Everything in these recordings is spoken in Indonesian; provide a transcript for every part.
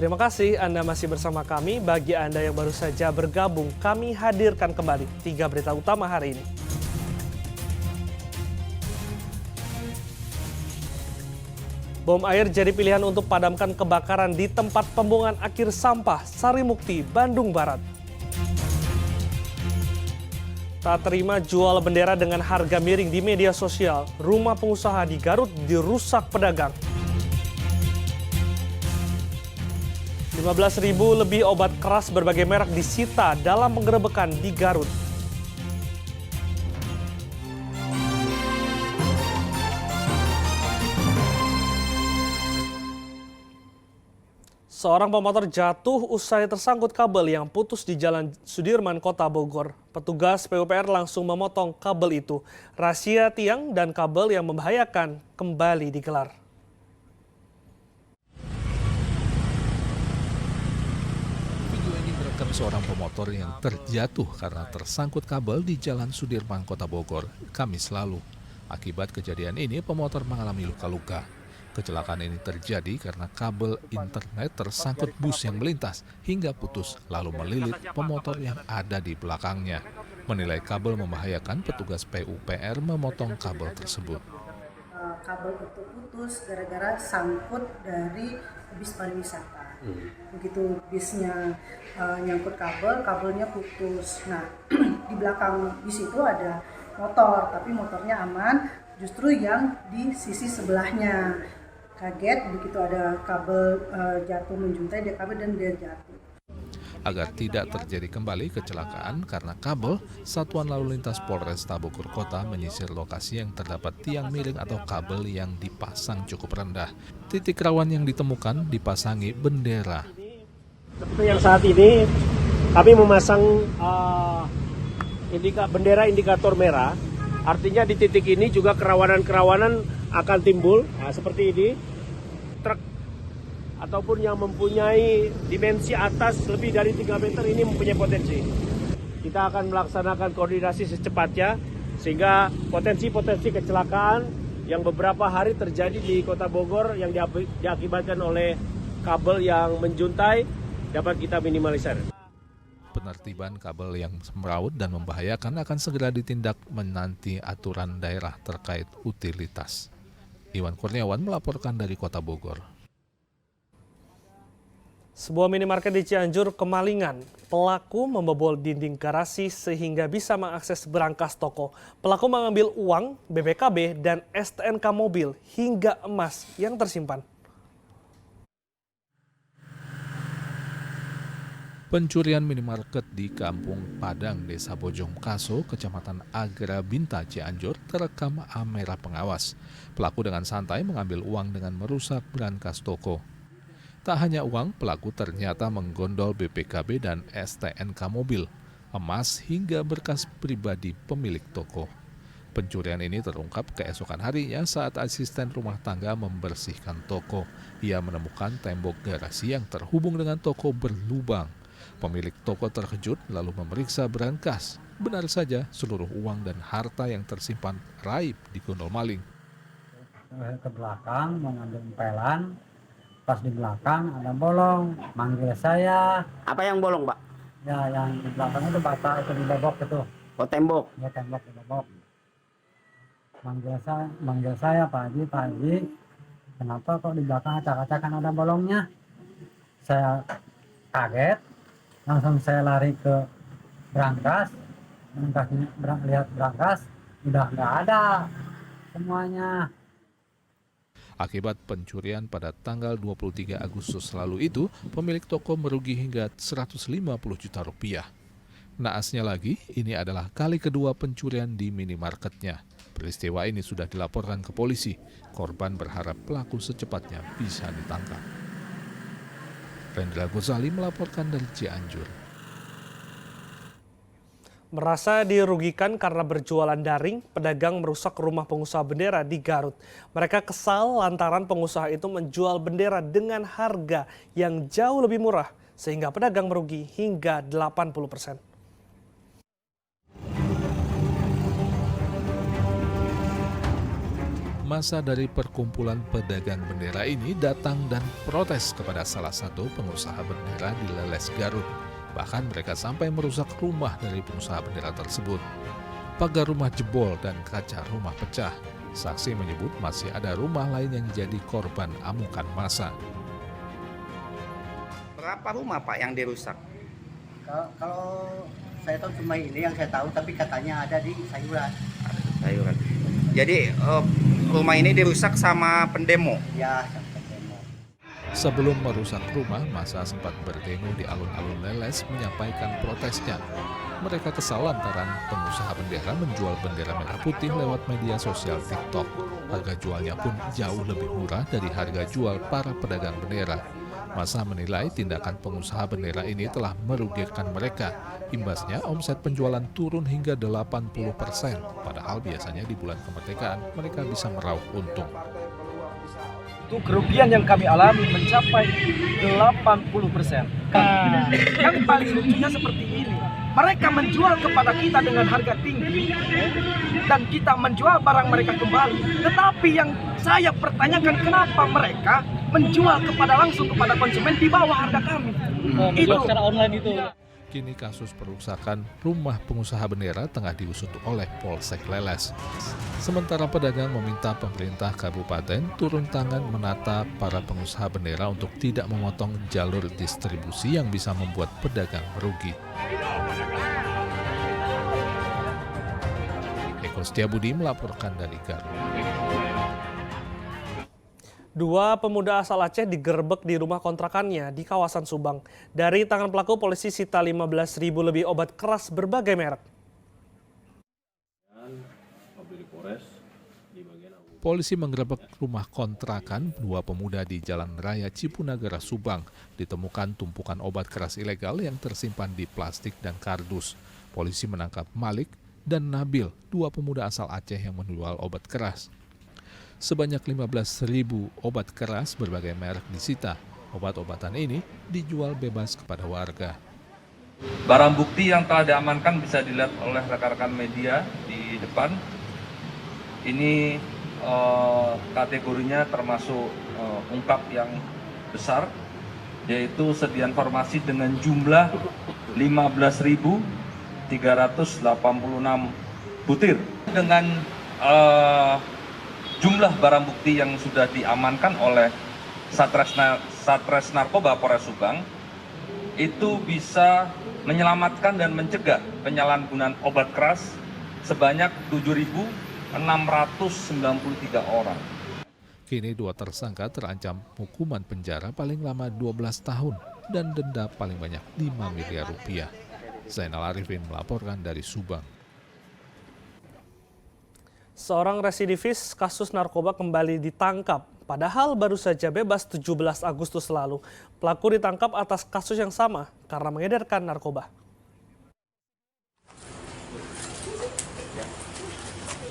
Terima kasih Anda masih bersama kami. Bagi Anda yang baru saja bergabung, kami hadirkan kembali 3 berita utama hari ini. Bom air jadi pilihan untuk padamkan kebakaran di tempat pembuangan akhir sampah Sarimukti, Bandung Barat. Tak terima jual bendera dengan harga miring di media sosial, rumah pengusaha di Garut dirusak pedagang. 15.000 lebih obat keras berbagai merek disita dalam penggerebekan di Garut. Seorang pemotor jatuh usai tersangkut kabel yang putus di Jalan Sudirman, Kota Bogor. Petugas PUPR langsung memotong kabel itu. Razia tiang dan kabel yang membahayakan kembali digelar. Video ini merekam seorang pemotor yang terjatuh karena tersangkut kabel di Jalan Sudirman, Kota Bogor, Kamis lalu. Akibat kejadian ini, pemotor mengalami luka-luka. Kecelakaan ini terjadi karena kabel internet tersangkut bus yang melintas hingga putus lalu melilit pemotor yang ada di belakangnya. Menilai kabel membahayakan, petugas PUPR memotong kabel tersebut. Kabel itu putus gara-gara sangkut dari bis pariwisata. Begitu bisnya nyangkut kabelnya putus. Nah, di belakang bis itu ada motor, tapi motornya aman. Justru yang di sisi sebelahnya kaget begitu ada kabel jatuh menjuntai dia kabel dan dia jatuh. Agar tidak terjadi kembali kecelakaan karena kabel, Satuan Lalu Lintas Polresta Bogor Kota menyisir lokasi yang terdapat tiang miring atau kabel yang dipasang cukup rendah. Titik rawan yang ditemukan dipasangi bendera. Seperti yang saat ini kami memasang bendera indikator merah. Artinya di titik ini juga kerawanan-kerawanan akan timbul, seperti ini. Truk ataupun yang mempunyai dimensi atas lebih dari 3 meter ini mempunyai potensi. Kita akan melaksanakan koordinasi secepatnya sehingga potensi-potensi kecelakaan yang beberapa hari terjadi di Kota Bogor yang diakibatkan oleh kabel yang menjuntai dapat kita minimalisir. Penertiban kabel yang semeraut dan membahayakan akan segera ditindak menanti aturan daerah terkait utilitas. Iwan Kurniawan melaporkan dari Kota Bogor. Sebuah minimarket di Cianjur kemalingan. Pelaku membobol dinding garasi sehingga bisa mengakses berangkas toko. Pelaku mengambil uang, BPKB, dan STNK mobil hingga emas yang tersimpan. Pencurian minimarket di Kampung Padang, Desa Bojong Kaso, Kecamatan Agrabinta, Cianjur terekam kamera pengawas. Pelaku dengan santai mengambil uang dengan merusak berangkas toko. Tak hanya uang, pelaku ternyata menggondol BPKB dan STNK mobil, emas hingga berkas pribadi pemilik toko. Pencurian ini terungkap keesokan harinya saat asisten rumah tangga membersihkan toko. Ia menemukan tembok garasi yang terhubung dengan toko berlubang. Pemilik toko terkejut lalu memeriksa berangkas. Benar saja seluruh uang dan harta yang tersimpan raib digondol maling. Ke belakang mengambil empelan, pas di belakang ada bolong, manggil saya. Apa yang bolong, Pak? Ya, yang di belakang itu bata itu dibobok itu. Oh, tembok. Ya, tembok dibobok. Manggil saya, Pak Haji, kenapa kok di belakang acak-acakan ada bolongnya? Saya kaget, langsung saya lari ke berangkas, lihat berangkas, udah nggak ada semuanya. Akibat pencurian pada tanggal 23 Agustus lalu itu, pemilik toko merugi hingga 150 juta rupiah. Naasnya lagi, ini adalah kali kedua pencurian di minimarketnya. Peristiwa ini sudah dilaporkan ke polisi. Korban berharap pelaku secepatnya bisa ditangkap. Rendra Ghazali melaporkan dari Cianjur. Merasa dirugikan karena berjualan daring, pedagang merusak rumah pengusaha bendera di Garut. Mereka kesal lantaran pengusaha itu menjual bendera dengan harga yang jauh lebih murah, sehingga pedagang merugi hingga 80%. Massa dari perkumpulan pedagang bendera ini datang dan protes kepada salah satu pengusaha bendera di Leles, Garut. Bahkan mereka sampai merusak rumah dari pengusaha bendera tersebut. Pagar rumah jebol dan kaca rumah pecah. Saksi menyebut masih ada rumah lain yang jadi korban amukan massa. Berapa rumah Pak yang dirusak? Kalau saya tahu cuma ini yang saya tahu, tapi katanya ada di sayuran. Sayuran. Jadi rumah ini dirusak sama pendemo? Ya, sampai demo. Sebelum merusak rumah, massa sempat berdemo di alun-alun Leles menyampaikan protesnya. Mereka kesal lantaran pengusaha bendera menjual bendera merah putih lewat media sosial TikTok. Harga jualnya pun jauh lebih murah dari harga jual para pedagang bendera. Massa menilai tindakan pengusaha bendera ini telah merugikan mereka. Imbasnya omset penjualan turun hingga 80%, padahal biasanya di bulan kemerdekaan mereka bisa meraup untung. Itu kerugian yang kami alami mencapai 80%. Yang paling lucunya seperti ini, mereka menjual kepada kita dengan harga tinggi dan kita menjual barang mereka kembali. Tetapi yang saya pertanyakan, kenapa mereka menjual langsung kepada konsumen di bawah harga kami? Itu secara online itu. Kini kasus perusakan rumah pengusaha bendera tengah diusut oleh Polsek Leles. Sementara pedagang meminta pemerintah kabupaten turun tangan menata para pengusaha bendera untuk tidak memotong jalur distribusi yang bisa membuat pedagang merugi. Eko Setiabudi melaporkan dari Garut. Dua pemuda asal Aceh digerebek di rumah kontrakannya di kawasan Subang. Dari tangan pelaku, polisi sita 15.000 lebih obat keras berbagai merek. Polisi menggerebek rumah kontrakan dua pemuda di Jalan Raya Cipunagara, Subang. Ditemukan tumpukan obat keras ilegal yang tersimpan di plastik dan kardus. Polisi menangkap Malik dan Nabil, dua pemuda asal Aceh yang menjual obat keras. Sebanyak 15.000 obat keras berbagai merek disita. Obat-obatan ini dijual bebas kepada warga. Barang bukti yang telah diamankan bisa dilihat oleh rekan-rekan media di depan. Ini kategorinya termasuk ungkap yang besar, yaitu sediaan farmasi dengan jumlah 15.386 butir. Dengan jumlah barang bukti yang sudah diamankan oleh Satres Narkoba Polres Subang, itu bisa menyelamatkan dan mencegah penyalahgunaan obat keras sebanyak 7.693 orang. Kini dua tersangka terancam hukuman penjara paling lama 12 tahun dan denda paling banyak 5 miliar rupiah. Zainal Arifin melaporkan dari Subang. Seorang residivis kasus narkoba kembali ditangkap. Padahal baru saja bebas 17 Agustus lalu. Pelaku ditangkap atas kasus yang sama karena mengedarkan narkoba.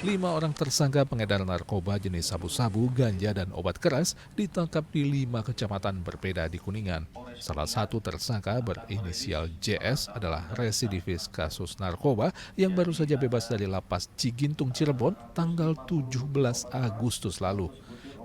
5 orang tersangka pengedar narkoba jenis sabu-sabu, ganja, dan obat keras ditangkap di 5 kecamatan berbeda di Kuningan. Salah satu tersangka berinisial JS adalah residivis kasus narkoba yang baru saja bebas dari lapas Cigintung, Cirebon tanggal 17 Agustus lalu.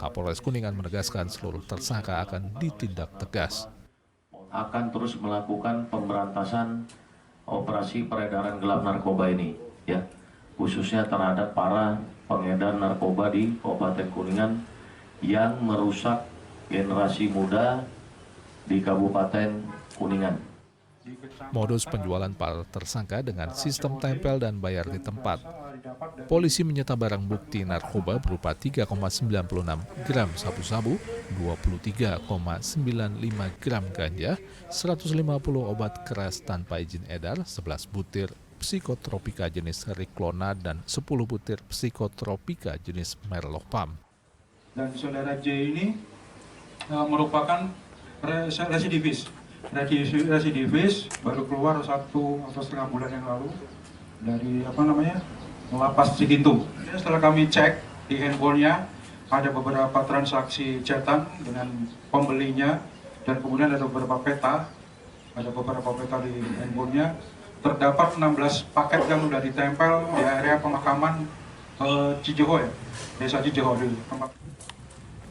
Kapolres Kuningan menegaskan seluruh tersangka akan ditindak tegas. Akan terus melakukan pemberantasan operasi peredaran gelap narkoba ini, ya, khususnya terhadap para pengedar narkoba di Kabupaten Kuningan yang merusak generasi muda di Kabupaten Kuningan. Modus penjualan para tersangka dengan sistem tempel dan bayar di tempat. Polisi menyita barang bukti narkoba berupa 3,96 gram sabu-sabu, 23,95 gram ganja, 150 obat keras tanpa izin edar, 11 butir psikotropika jenis Riklona, dan 10 butir psikotropika jenis Merlopam. Dan saudara J ini merupakan residivis baru keluar 1 atau setengah bulan yang lalu dari lapas Cigintung. Setelah kami cek di handphonenya, ada beberapa transaksi chatan dengan pembelinya dan kemudian ada beberapa peta di handphonenya. Terdapat 16 paket yang sudah ditempel di area pemakaman Cijeho ya, desa Cijeho di tempat.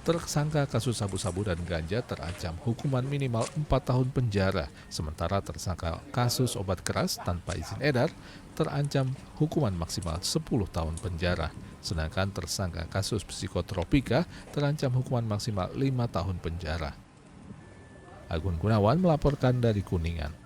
Tersangka kasus sabu-sabu dan ganja terancam hukuman minimal 4 tahun penjara, sementara tersangka kasus obat keras tanpa izin edar terancam hukuman maksimal 10 tahun penjara. Sedangkan tersangka kasus psikotropika terancam hukuman maksimal 5 tahun penjara. Agun Gunawan melaporkan dari Kuningan.